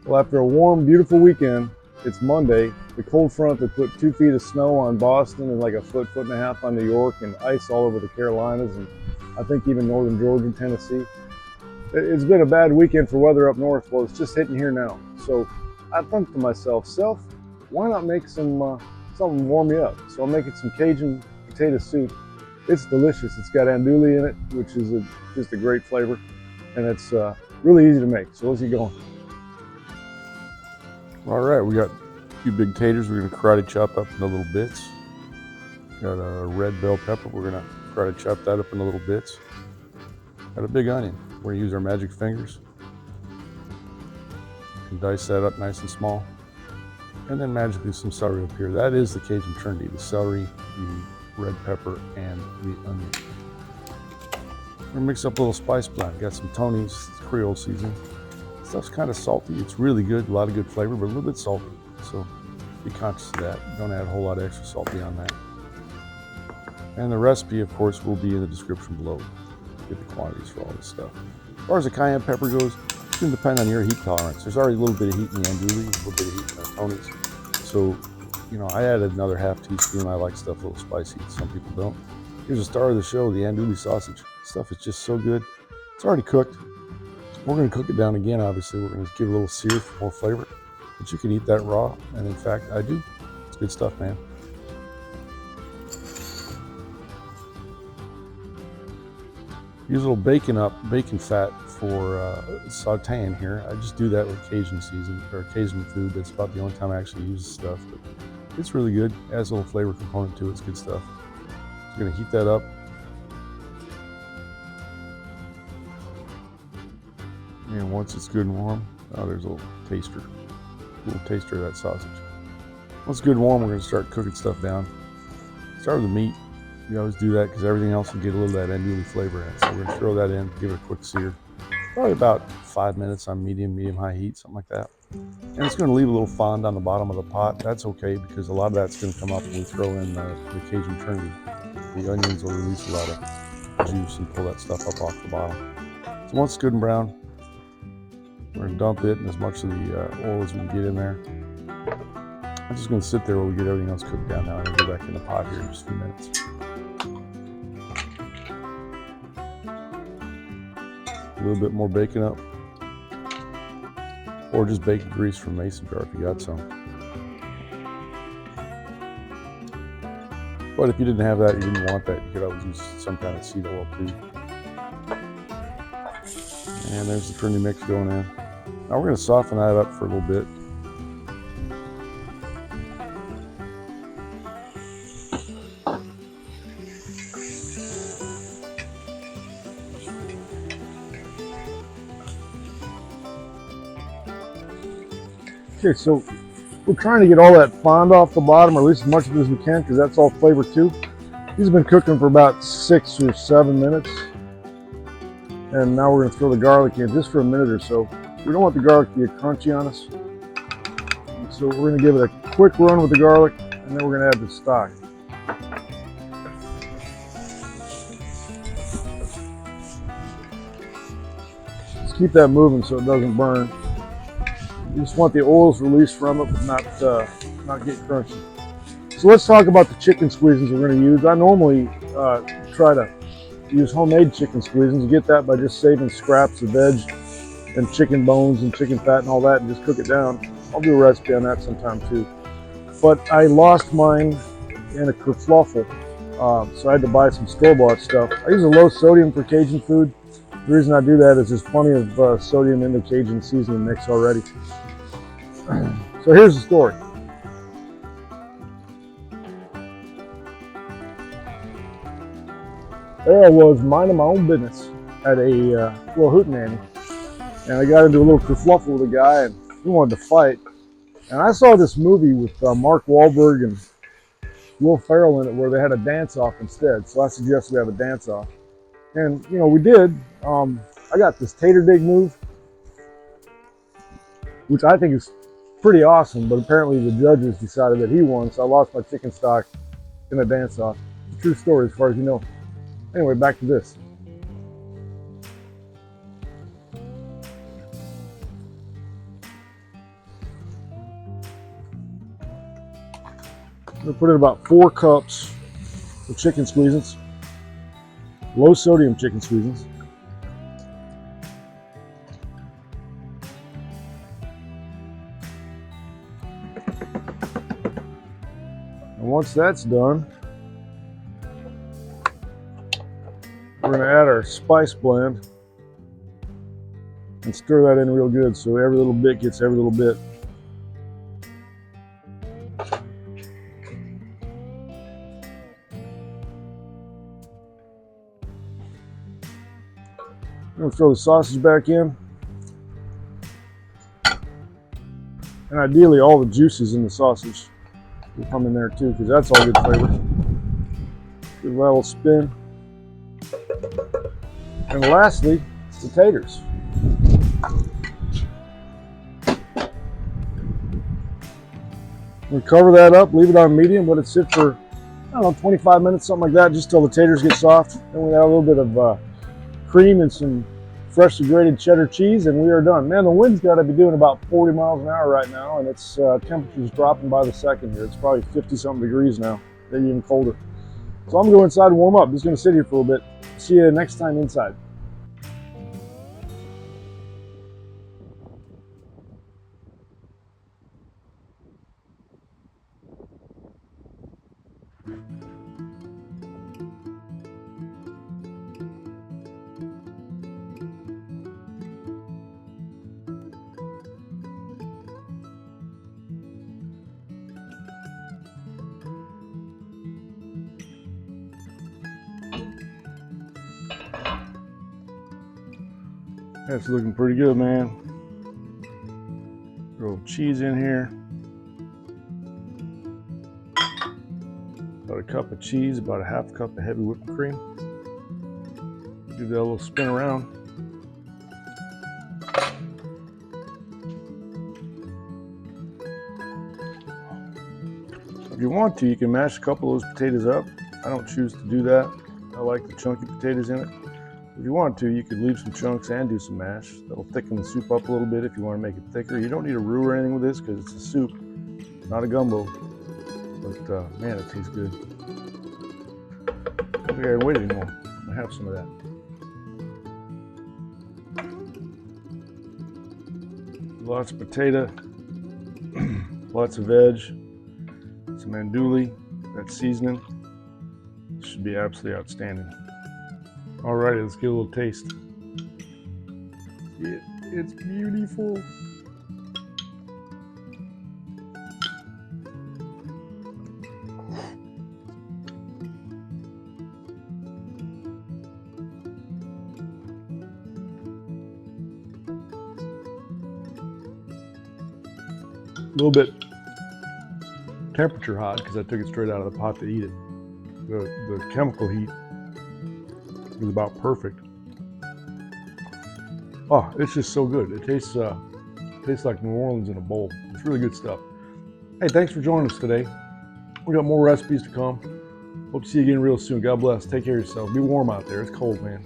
Well, after a warm, beautiful weekend, it's Monday. The cold front that put 2 feet of snow on Boston and like a foot and a half on New York and ice all over the Carolinas and I think even northern Georgia and Tennessee. It's been a bad weekend for weather up north. Well, it's just hitting here now. So I thought to myself, why not make some something warm me up? So I'm making some Cajun potato soup. It's delicious. It's got andouille in it, which is just a great flavor, and it's really easy to make. So let's get going. All right, we got a few big taters we're gonna karate chop up into little bits. Got a red bell pepper, we're gonna karate chop that up into little bits. Got a big onion, we're gonna use our magic fingers and dice that up nice and small. And then magically some celery up here. That is the Cajun Trinity, the celery, the red pepper, and the onion. We're gonna mix up a little spice blend. Got some Tony's Creole seasoning. Stuff's kind of salty. It's really good, a lot of good flavor, but a little bit salty. So be conscious of that. Don't add a whole lot of extra salt beyond that. And the recipe, of course, will be in the description below. Get the quantities for all this stuff. As far as the cayenne pepper goes, it's going to depend on your heat tolerance. There's already a little bit of heat in the andouille, a little bit of heat in the Tony's. So, you know, I added another half teaspoon. I like stuff a little spicy. Some people don't. Here's the star of the show, the andouille sausage. Stuff is just so good. It's already cooked. We're going to cook it down again, obviously. We're going to give it a little sear for more flavor. But you can eat that raw, and in fact, I do. It's good stuff, man. Use a little bacon fat for sauteing here. I just do that with Cajun season, or Cajun food. That's about the only time I actually use this stuff. But it's really good. It adds a little flavor component to it. It's good stuff. I'm going to heat that up. And once it's good and warm, there's a little taster of that sausage. Once it's good and warm, we're going to start cooking stuff down. Start with the meat. You always do that because everything else will get a little of that andouille flavor in it. So we're going to throw that in, give it a quick sear. Probably about 5 minutes on medium-high heat, something like that. And it's going to leave a little fond on the bottom of the pot. That's okay because a lot of that's going to come up when we throw in the Cajun Trinity. The onions will release a lot of juice and pull that stuff up off the bottom. So once it's good and brown, we're going to dump it and as much of the oil as we can get in there. I'm just going to sit there while we get everything else cooked down now. I'm going to go back in the pot here in just a few minutes. A little bit more bacon up. Or just bacon grease from mason jar if you got some. But if you didn't have that, you didn't want that, you could always use some kind of seed oil too. And there's the Trinity mix going in. Now we're going to soften that up for a little bit. Okay, so we're trying to get all that fond off the bottom, or at least as much of it as we can, because that's all flavor too. These have been cooking for about 6 or 7 minutes. And now we're going to throw the garlic in just for a minute or so. We don't want the garlic to get crunchy on us. So we're going to give it a quick run with the garlic, and then we're going to add the stock. Just keep that moving so it doesn't burn. You just want the oils released from it, but not get crunchy. So let's talk about the chicken squeezins we're going to use. I normally try to use homemade chicken squeezins. You get that by just saving scraps of veg and chicken bones and chicken fat and all that and just cook it down. I'll do a recipe on that sometime too. But I lost mine in a kerfluffle, so I had to buy some store-bought stuff. I use a low sodium for Cajun food. The reason I do that is there's plenty of sodium in the Cajun seasoning mix already. So here's the story. There I was minding my own business at a little hootenanny, and I got into a little kerfluffle with a guy, and he wanted to fight. And I saw this movie with Mark Wahlberg and Will Ferrell in it where they had a dance-off instead. So I suggested we have a dance-off, and you know we did. I got this tater dig move, which I think is pretty awesome, but apparently the judges decided that he won, so I lost my chicken stock in a dance-off. True story as far as you know. Anyway, back to this. going to put in about 4 cups of chicken squeezins, low sodium chicken squeezins. And once that's done, we're going to add our spice blend and stir that in real good so every little bit gets every little bit. I'm going to throw the sausage back in. And ideally all the juices in the sausage will come in there too, because that's all good flavor. Give that a little spin. And lastly, the taters. We cover that up, leave it on medium, let it sit for, I don't know, 25 minutes, something like that, just till the taters get soft. Then we add a little bit of cream and some freshly grated cheddar cheese, and we are done. Man, the wind's got to be doing about 40 miles an hour right now, and it's temperature's dropping by the second here. It's probably 50-something degrees now, maybe even colder. So I'm going to go inside and warm up. I'm just going to sit here for a little bit. See you next time inside. That's looking pretty good, man. Throw cheese in here. About a cup of cheese, about a half cup of heavy whipped cream. Do that a little spin around. If you want to, you can mash a couple of those potatoes up. I don't choose to do that. I like the chunky potatoes in it. If you want to, you could leave some chunks and do some mash. That'll thicken the soup up a little bit if you want to make it thicker. You don't need a roux or anything with this because it's a soup, not a gumbo. But man, it tastes good. I don't think I can wait anymore. I'm gonna have some of that. Lots of potato, lots of veg, some andouille, that seasoning. This should be absolutely outstanding. Alrighty, let's get a little taste. It's beautiful. A little bit temperature hot because I took it straight out of the pot to eat it. The chemical heat is about perfect. Oh, it's just so good. It tastes like New Orleans in a bowl. It's really good stuff. Hey, thanks for joining us today. We got more recipes to come. Hope to see you again real soon. God bless. Take care of yourself. Be warm out there. It's cold, man.